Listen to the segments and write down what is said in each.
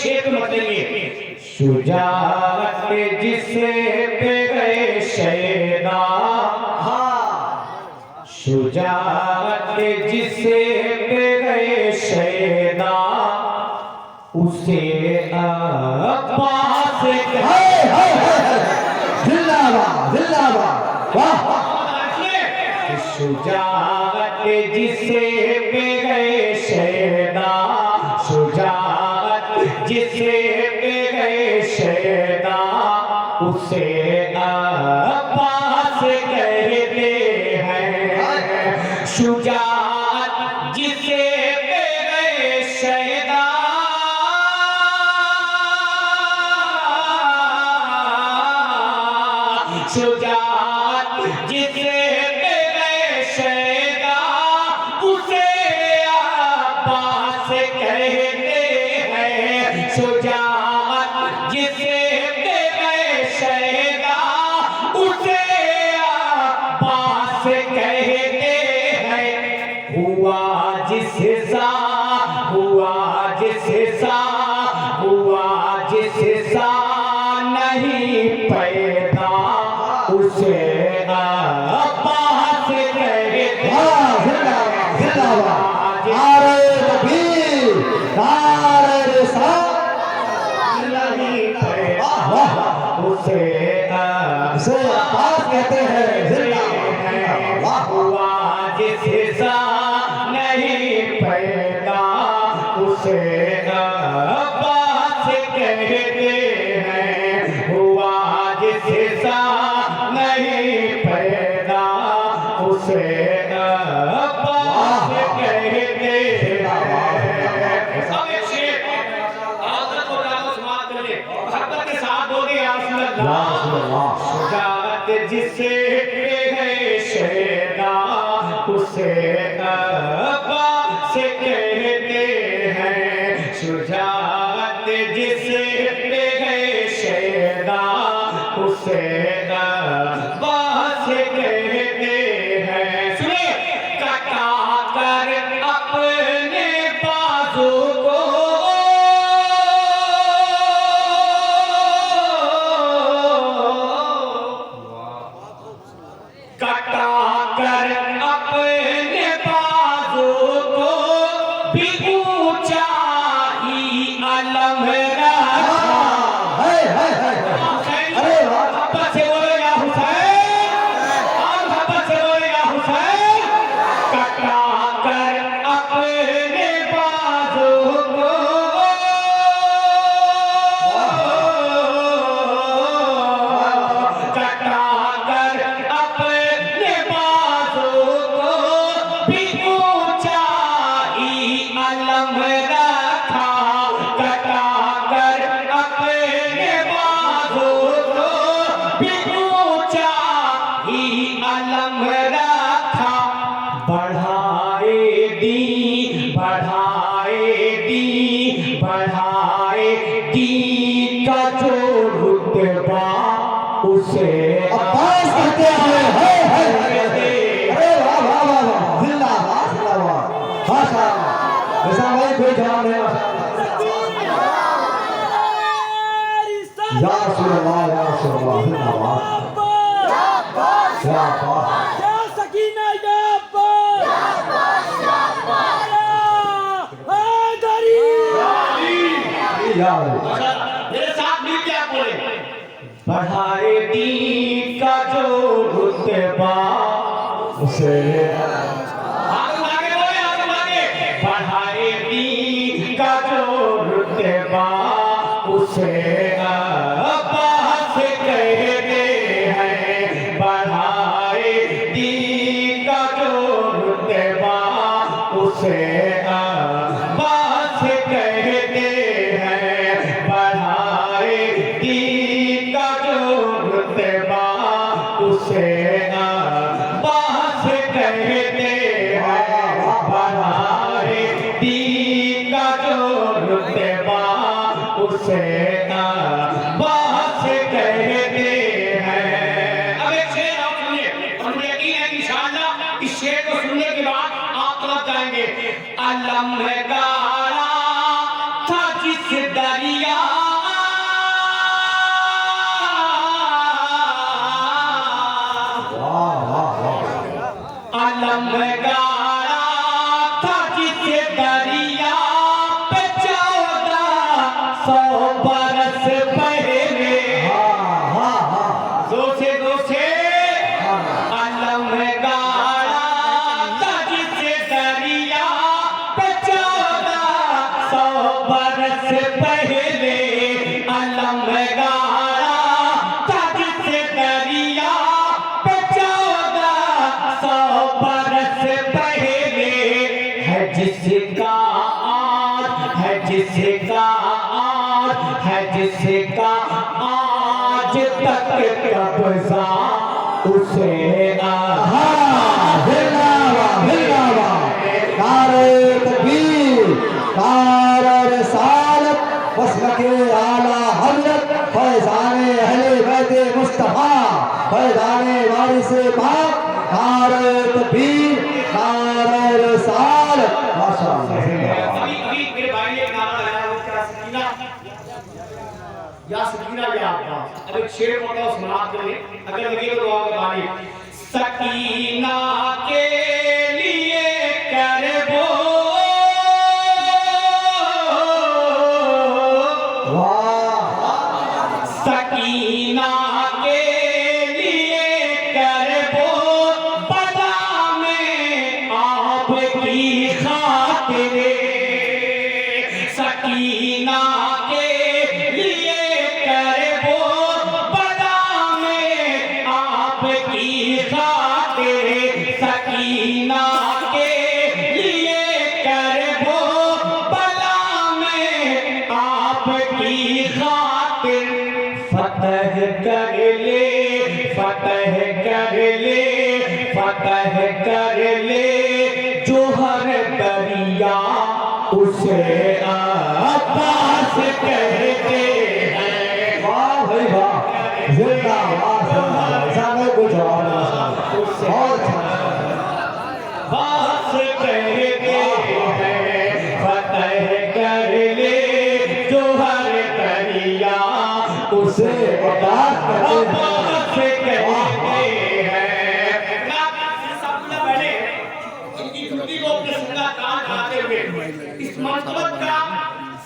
शेर पे मत लेंगे। शुजाअत जिसे पे गए शैदा, शुजाअत जिसे पे गए शैदा, उसे अब्बास शुजाअत जिसे पे गए शैदा, शुजाअत जिसे पे गए शैदा, उसे अब्बास कहते हैं। शुजाअत जिसे पे गए शैदा, शुजाअत जिसे पे गए शैदा, उसे अब्बास कहते हैं। शुजाअत जिसे पे गए शैदा, उसे अब्बास कहते हैं। हुआ जिससा, हुआ जिससा, हुआ जिससा नहीं पैदा, उसे अब्बास कहते हैं। उसे अब्बास कहते हैं। हुआ जिससा नहीं पैदा, उसे अब्बास कहते हैं। हुआ जिससा नहीं पैदा, उसे अब्बास कहते हैं। सब एक शेर आदत को गाना समाप्त कर ले, मोहब्बत के साथ बोल दिया अल्लाह। शुजाअत जिसे पे गए शैदा, उसे अब्बास कहते हैं। शुजाअत जिसे पे गए शैदा, उसे अब्बास कहते हैं। सुनिए, कटा कर अपने बाजू को, कटा कर अपने बाजू को भी ऊंचाई अलम रखा। अरे मोहब्बत से बोलो या हुसैन, मोहब्बत से बोलो या हुसैन। कटा कर अपने बाजू को, कटा कर अपने बाजू को भी ऊंचाई अलम रखा। कटा कर अपने बाजू को भी ऊंचाई अलम रखा। बढ़ाए दी, बढ़ाए दी, बढ़ाए दी का जो रुतबा, उसे अब्बास कहते हैं। अरे वाह वाह वाह वाह, जिंदाबाद जिंदाबाद, माशाअल्लाह। ऐसा भाई कोई जवाब नहीं। या रसूल अल्लाह, या रसूल अल्लाह, जिंदाबाद। या अब्बास, या सकीना, या अब्बास, हैदरी। या अली। मेरे साथ मिल के आप बोले। बढ़ाए दीन का जो रुतबा, उसे आगे बोले, आगे। बढ़ाए दीन का जो रुतबा, उसे अब्बास कहते हैं। बढ़ाए दीन का जो रुतबा, उसे अब्बास कहते हैं। बढ़ाए दीन का जो रुतबा, उसे अब्बास कहते हैं। बढ़ाए दीन का जो रुतबा, उसे अब्बास कहते हैं। अब एक शेर आप सुनिए, और मुझे यकीन है कि इंशाअल्लाह इस शेर को सुनने के बाद आप तलब जाएंगे। अलम गाड़ा था जिस दरिया अलम गाड़ा था जिसे दरिया पे 1400 बरस पहले जोशे अलम गाड़ा था जिसे दरिया पे 1400 बरस पहले अलम गाड़ा था जिसे दरिया पे 1400 बरस पहले है जिसका आज तक कब्जा उसे नारे तकबीर नारे रिसालत मसलके आला हज़रत फैज़ाने अहले बैते मुस्तफा फैज़ाने वारिसे पाक नारे तकबीर नारे रिसालत माशाअल्लाह अभी मेरे भाई ने नारा लगाया वो क्या सकीना या अब्बास अब एक शेर पढ़ा उस मनात के लिए अगर लगे तो दुआ में बानी सकीना के लिए करबो सकीना के लिए करबो बदा में आपकी खातिर सकीना के लिए करबो बदा में आपकी खातिर सकीना के लिए करबो बदा में आपकी खातिर फतह कर ले जो हर दरिया उसे अब्बास कहते हैं वाह भाई वाह जिंदाबाद सामने कुछ और बहुत बास कहते हैं फतह कर ले जो हर दरिया उसे अब्बास कहते हैं अब्बास कहते हैं ना सब लोग बैठे इनकी ड्यूटी को अपने संगा काम कराते हुए इस मर्तबत का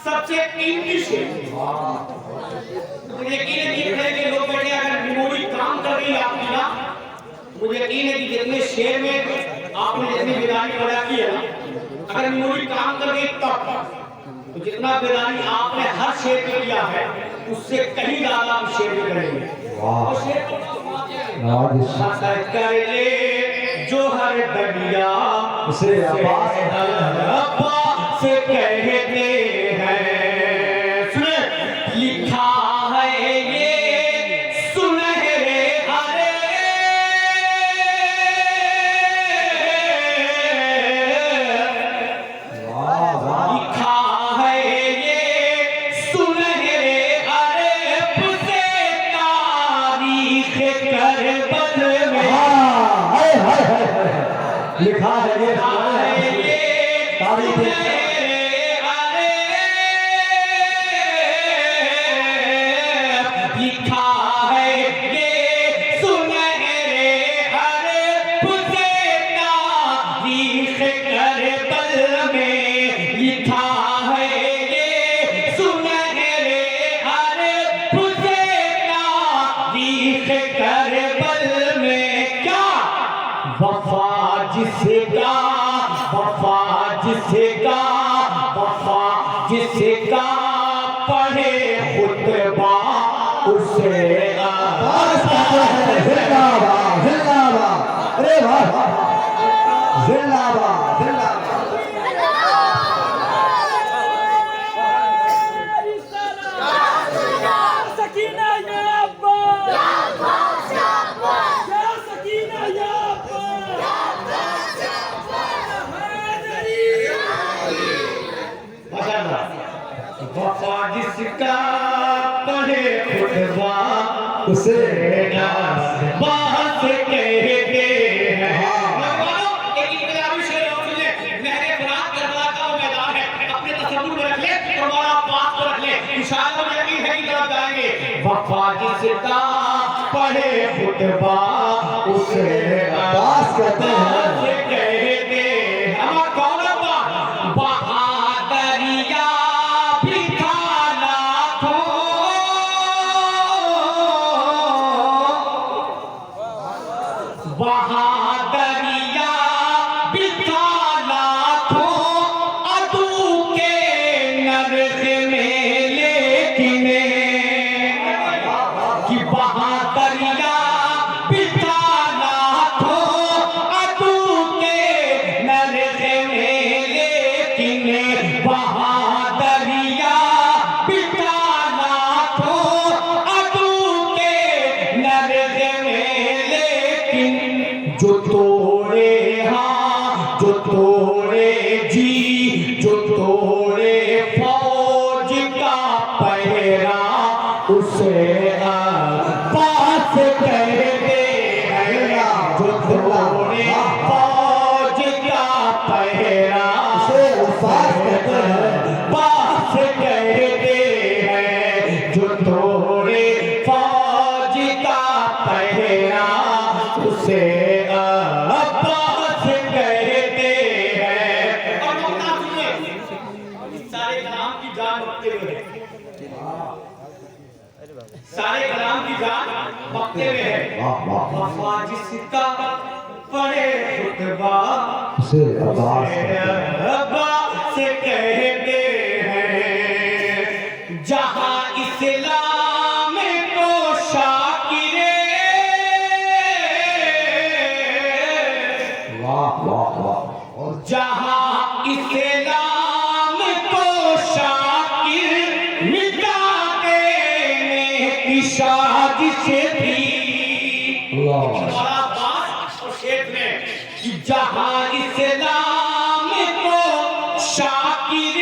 सबसे कीमती शेर मुझे यकीन है कि लोग बैठे अगर मेमोरी काम कर रही है आपकी ना मुझे यकीन है कि जितने शेर में आपने जितनी बेदारी पैदा की है ना अगर मेमोरी काम कर रही तब तो जितना बेदारी आपने हर शेर पे किया है उससे कहीं ज्यादा हम शेर में करेंगे और शेर को फतह कर ले जो हर दरिया उसे अब्बास अब्बास कहते हैं सुने लिखा है ये सुनहरे हरे लिखा है ये सुनहरे हरे पुसे तारीख करबल में हाय हाय हाय लिखा है ये तारीख लिखा है ये सुनहरे हरे पुसे तारीख करबल में लिखा है ये सुनहरे हरे पुसे तारीख करबल में क्या वफा जिसका पढ़े खुतबा उसे जिंदाबाद जिंदाबाद अरे वाह जिंदाबाद सकीना या अब्बास या सकीना या अब्बास वफा जिसका पढ़े खुतबा उसे बात कहते हैं एक इंकलाबी शेर और सुन ले नहरे फरात करबला का वो मैदान है अपने तसव्वुर में रख ले और हमारा पास रख ले वफा जिसका पढ़े खुतबा उसे अब्बास कहते हैं। कहते हम कौन बहादरिया भी था लाखों, बहादरिया भी था लाखों अदू के नरक में, लेकिन कि बहादरिया भी था लाखों अदू के नरक में, लेकिन बहादरिया भी था लाखों अदू के नरक में, लेकिन जो तोड़े हाँ जो तोड़े जी, जो तोड़े फौज का पहरा उसे पास कहते हैं। जो तोड़े फौज का पहरा उसे अब्बास कहते हैं। पास कहते हैं। जो तोड़े फौज का पहरा उसे अब्बास कहते हैं। और मौका सुनिए, सारे कलाम की जान बकते हुए है, सारे कलाम की जान बकते हुए है। वाह वाह वफा जिसका पढ़े खुतबा उसे अब्बास कहते हैं। अब्बास कहते हैं। जहां इस्लाम को शाकिरे, वाह वाह वाह। और जहां इस्लाम को शाकिर मिटा देने की साजिश थी। अल्लाह बड़ा बात और शेर में कि जहां इस्लाम को शाकिर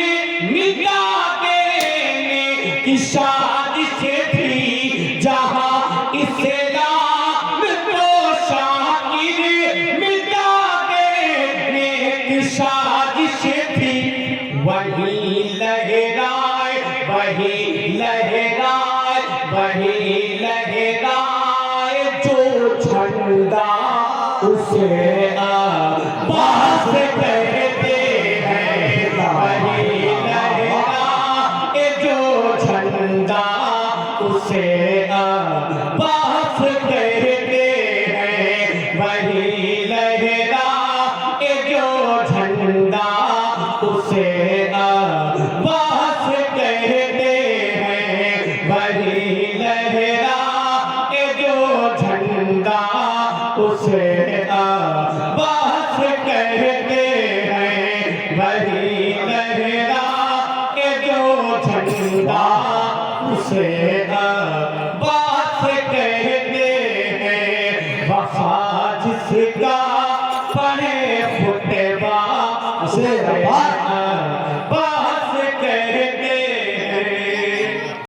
मिटा देने की साजिश थी, जहां इस्लाम को शाकिर मिटा देने की साजिश थी, वही लहराए वही लहराए वही लहराए जो झंडा उसे अब्बास कहते हैं। वही लहराए जो झंडा उसे अब्बास कहते हैं। वही लहराए जो झंडा उसे अब्बास कहते हैं। वही लहराए जो झंडा उसे अब्बास कहते हैं। वही लहराए जो झंडा उसे अब्बास कहते हैं। वफा जिसका